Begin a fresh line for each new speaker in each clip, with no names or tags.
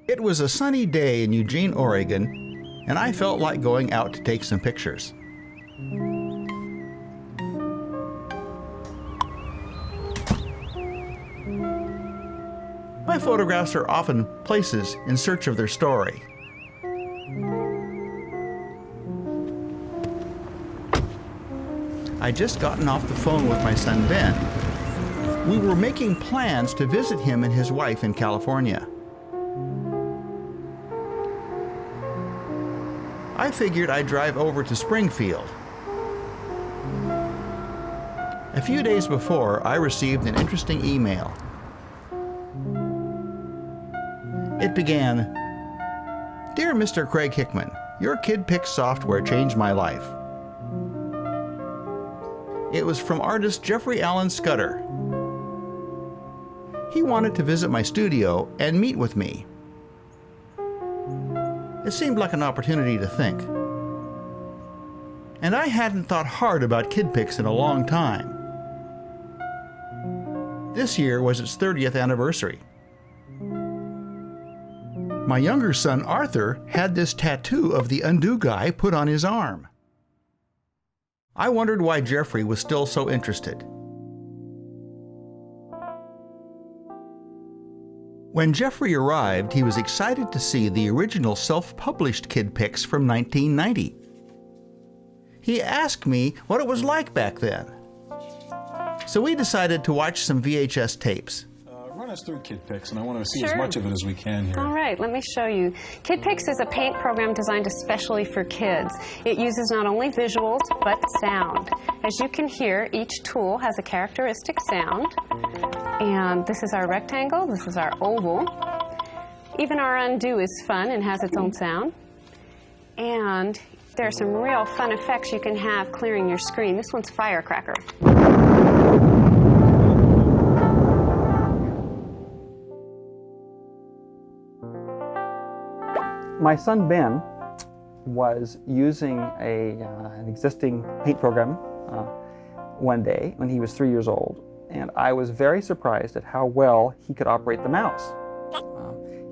It was a sunny day in Eugene, Oregon, and I felt like going out to take some pictures. My photographs are often places in search of their story. I'd just gotten off the phone with my son Ben. We were making plans to visit him and his wife in California. I figured I'd drive over to Springfield. A few days before, I received an interesting email. It began, "Dear Mr. Craig Hickman, your KidPix software changed my life." It was from artist Jeffrey Allen Scudder. He wanted to visit my studio and meet with me. It seemed like an opportunity to think. And I hadn't thought hard about KidPix in a long time. This year was its 30th anniversary. My younger son Arthur had this tattoo of the undo guy put on his arm. I wondered why Jeffrey was still so interested. When Jeffrey arrived, he was excited to see the original self-published KidPix from 1990. He asked me what it was like back then. So we decided to watch some VHS tapes.
Run us through KidPix, and I want to see as much of it as we can here.
All right, let me show you. KidPix is a paint program designed especially for kids. It uses not only visuals, but sound. As you can hear, each tool has a characteristic sound. And this is our rectangle, this is our oval. Even our undo is fun and has its own sound. And there are some real fun effects you can have clearing your screen. This one's firecracker.
My son Ben was using an existing paint program one day when he was 3 years old, and I was very surprised at how well he could operate the mouse.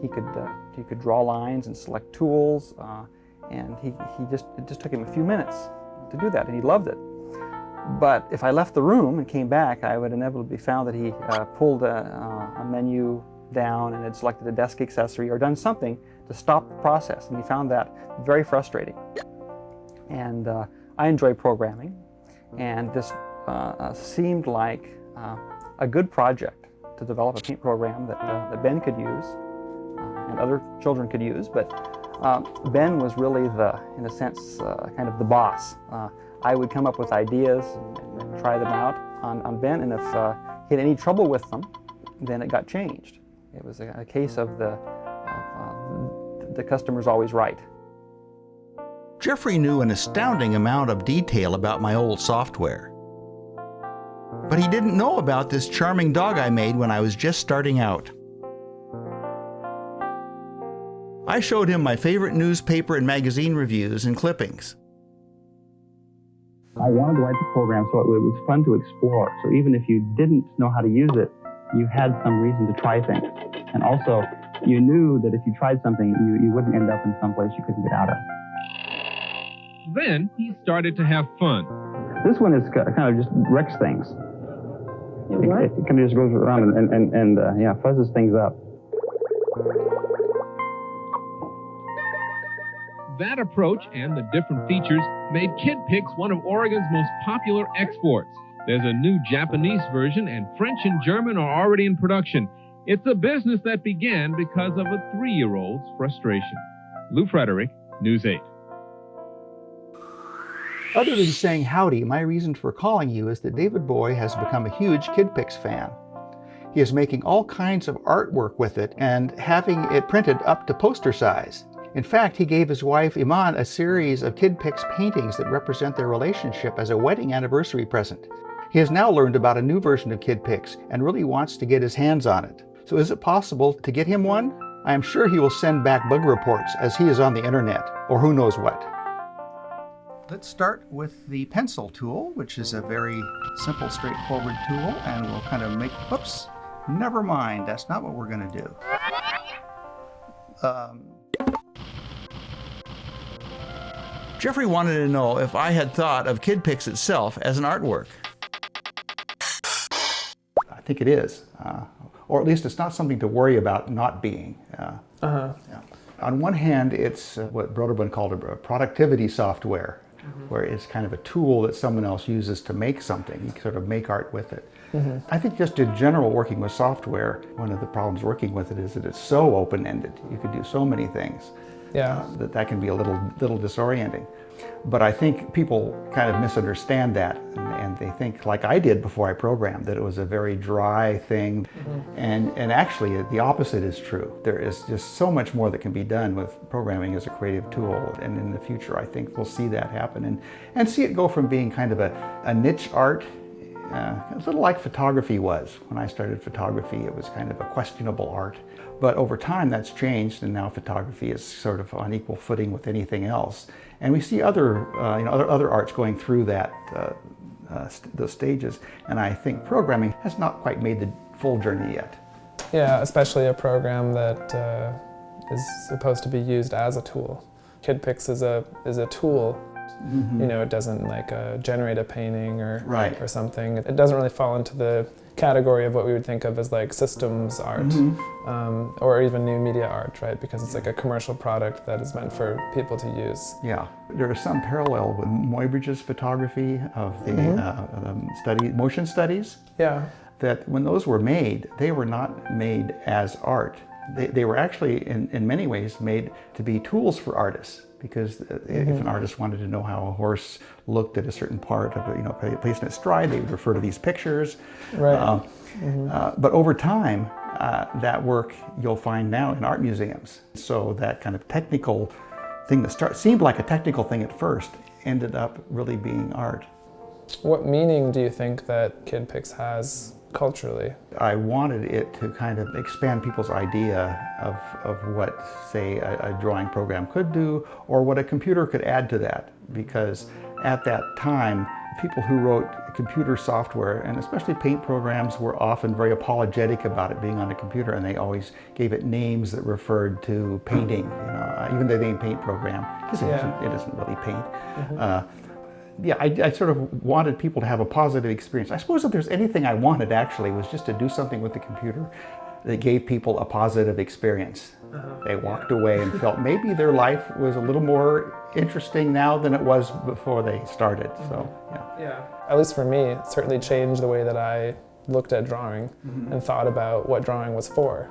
He could draw lines and select tools, and it just took him a few minutes to do that, and he loved it. But if I left the room and came back, I would inevitably found that he pulled a menu down and had selected a desk accessory or done something to stop the process, and he found that very frustrating. And I enjoy programming, and this seemed like a good project to develop a paint program that Ben could use and other children could use, but Ben was really in a sense, kind of the boss. I would come up with ideas and try them out on Ben, and if he had any trouble with them, then it got changed. It was a case of the customer's always right.
Jeffrey knew an astounding amount of detail about my old software. But he didn't know about this charming dog I made when I was just starting out. I showed him my favorite newspaper and magazine reviews and clippings.
I wanted to write the program so it was fun to explore. So even if you didn't know how to use it, you had some reason to try things. And also, you knew that if you tried something, you wouldn't end up in some place you couldn't get out of.
Then he started to have fun.
This one is kind of just wrecks things. It kind of just goes around and fuzzes things up.
That approach and the different features made KidPix one of Oregon's most popular exports. There's a new Japanese version, and French and German are already in production. It's a business that began because of a 3-year-old's frustration. Lou Frederick, News 8.
Other than saying howdy, my reason for calling you is that David Boy has become a huge KidPix fan. He is making all kinds of artwork with it and having it printed up to poster size. In fact, he gave his wife Iman a series of KidPix paintings that represent their relationship as a wedding anniversary present. He has now learned about a new version of KidPix and really wants to get his hands on it. So is it possible to get him one? I am sure he will send back bug reports as he is on the internet, or who knows what. Let's start with the pencil tool, which is a very simple, straightforward tool, and we'll kind of make, whoops, never mind, that's not what we're going to do. Jeffrey wanted to know if I had thought of KidPix itself as an artwork. I think it is, or at least it's not something to worry about not being. Yeah. On one hand, it's what Broderman called a productivity software, where it's kind of a tool that someone else uses to make something. You can sort of make art with it. I think just in general, working with software, one of the problems working with it is that it's so open-ended. You can do so many things. That can be a little disorienting. But I think people kind of misunderstand that, and they think, like I did before I programmed, that it was a very dry thing. And actually the opposite is true. There is just so much more that can be done with programming as a creative tool, and in the future I think we'll see that happen and see it go from being kind of a niche art, a little like photography was. When I started photography, it was kind of a questionable art. But over time that's changed, and now photography is sort of on equal footing with anything else. And we see other arts going through that those stages. And I think programming has not quite made the full journey yet.
Yeah, especially a program that is supposed to be used as a tool. KidPix is a tool. You know, it doesn't like generate a painting or something. It doesn't really fall into the category of what we would think of as like systems art, or even new media art, right? Because it's like a commercial product that is meant for people to use. Yeah.
There is some parallel with Muybridge's photography of the motion studies.
Yeah.
That when those were made, they were not made as art. They were actually, in many ways, made to be tools for artists. Because if an artist wanted to know how a horse looked at a certain part of placed in its stride, they would refer to these pictures.
Right.
But over time, that work you'll find now in art museums. So that kind of technical thing that seemed like a technical thing at first ended up really being art.
What meaning do you think that KidPix has culturally?
I wanted it to kind of expand people's idea of what, say, a drawing program could do, or what a computer could add to that. Because at that time, people who wrote computer software, and especially paint programs, were often very apologetic about it being on a computer, and they always gave it names that referred to painting. Even the name paint program, because it isn't really paint. I sort of wanted people to have a positive experience. I suppose if there's anything I wanted, actually, was just to do something with the computer that gave people a positive experience. They walked away and felt maybe their life was a little more interesting now than it was before they started. So,
yeah. At least for me, it certainly changed the way that I looked at drawing and thought about what drawing was for.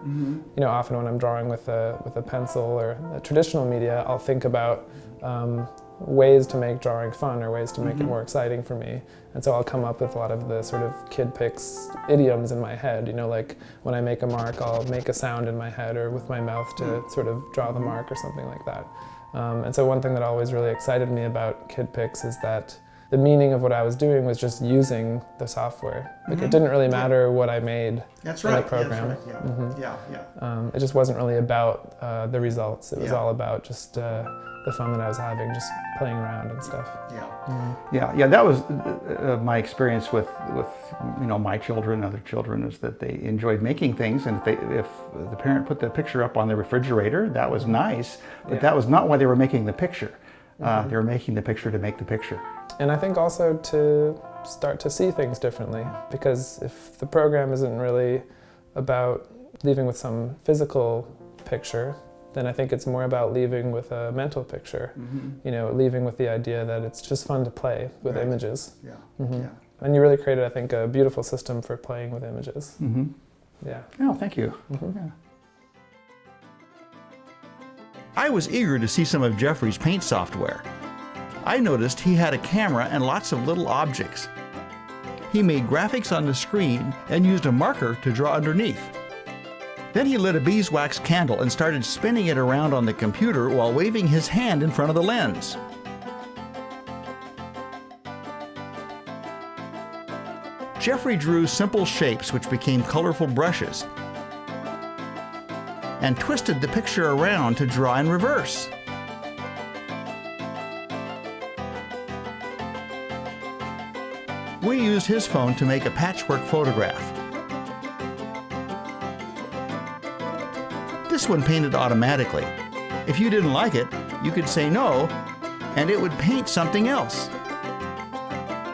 Often when I'm drawing with a pencil or a traditional media, I'll think about ways to make drawing fun or ways to make it more exciting for me. And so I'll come up with a lot of the sort of KidPix idioms in my head. Like when I make a mark, I'll make a sound in my head or with my mouth to sort of draw the mark or something like that. And so one thing that always really excited me about KidPix is that the meaning of what I was doing was just using the software. Like it didn't really matter what I made in the program. It just wasn't really about the results. It was all about just the fun that I was having, just playing around and stuff.
That was my experience with my children and other children, is that they enjoyed making things, and if the parent put the picture up on the refrigerator, that was nice, but that was not why they were making the picture. They were making the picture to make the picture.
And I think also to start to see things differently, because if the program isn't really about leaving with some physical picture, then I think it's more about leaving with a mental picture, leaving with the idea that it's just fun to play with images. And you really created, I think, a beautiful system for playing with images.
Oh, thank you. I was eager to see some of Jeffrey's paint software. I noticed he had a camera and lots of little objects. He made graphics on the screen and used a marker to draw underneath. Then he lit a beeswax candle and started spinning it around on the computer while waving his hand in front of the lens. Jeffrey drew simple shapes which became colorful brushes, and twisted the picture around to draw in reverse. We used his phone to make a patchwork photograph. This This one painted automatically. If you didn't like it, you could say no, and it would paint something else.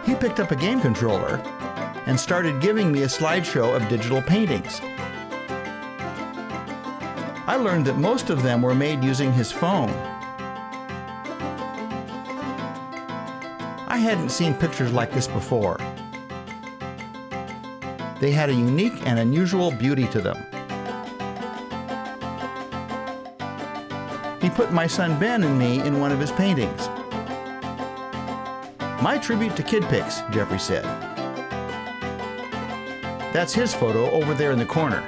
He picked up a game controller and started giving me a slideshow of digital paintings. I learned that most of them were made using his phone. I hadn't seen pictures like this before. They had a unique and unusual beauty to them. He put my son Ben and me in one of his paintings. My tribute to KidPix, Jeffrey said. That's his photo over there in the corner.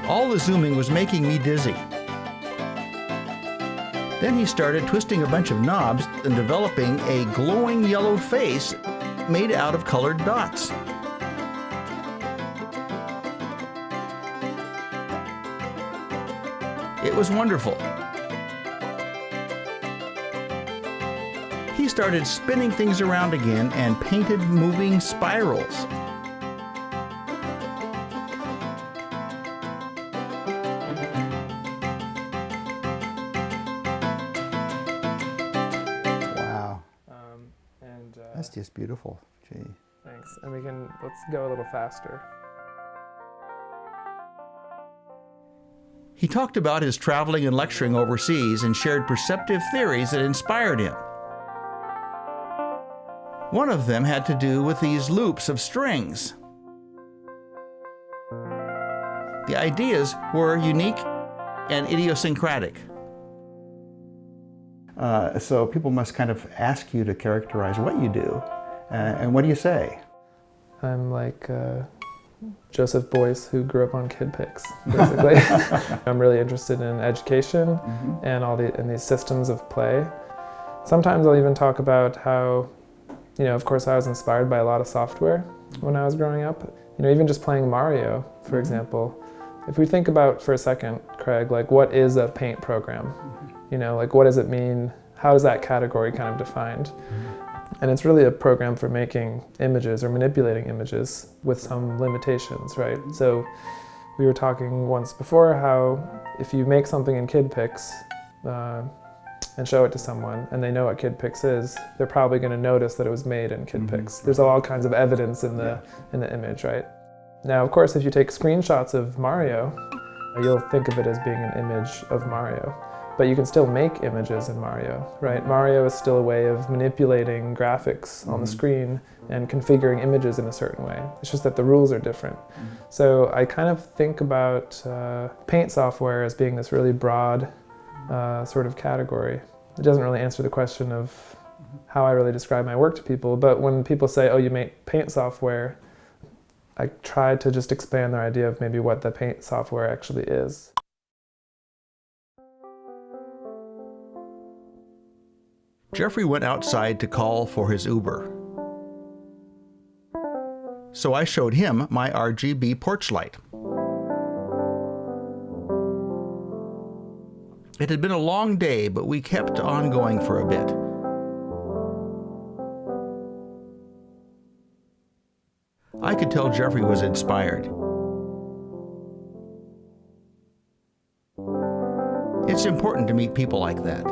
All the zooming was making me dizzy. Then he started twisting a bunch of knobs and developing a glowing yellow face made out of colored dots. It was wonderful. He started spinning things around again and painted moving spirals. Wow. That's just beautiful. Gee.
Thanks. And let's go a little faster.
He talked about his traveling and lecturing overseas and shared perceptive theories that inspired him. One of them had to do with these loops of strings. The ideas were unique and idiosyncratic. So people must kind of ask you to characterize what you do. And what do you say?
I'm like Joseph Boyce, who grew up on KidPix, basically. I'm really interested in education and and these systems of play. Sometimes I'll even talk about how, of course I was inspired by a lot of software when I was growing up. Even just playing Mario, for example. If we think about for a second, Craig, like what is a paint program? Like what does it mean? How is that category kind of defined? And it's really a program for making images or manipulating images with some limitations, right? So we were talking once before how if you make something in KidPix and show it to someone and they know what KidPix is, they're probably going to notice that it was made in KidPix. There's all kinds of evidence in the image, right? Now, of course, if you take screenshots of Mario, you'll think of it as being an image of Mario. But you can still make images in Mario, right? Mario is still a way of manipulating graphics on the screen and configuring images in a certain way. It's just that the rules are different. So I kind of think about paint software as being this really broad sort of category. It doesn't really answer the question of how I really describe my work to people, but when people say, oh, you make paint software, I try to just expand their idea of maybe what the paint software actually is.
Jeffrey went outside to call for his Uber. So I showed him my RGB porch light. It had been a long day, but we kept on going for a bit. I could tell Jeffrey was inspired. It's important to meet people like that.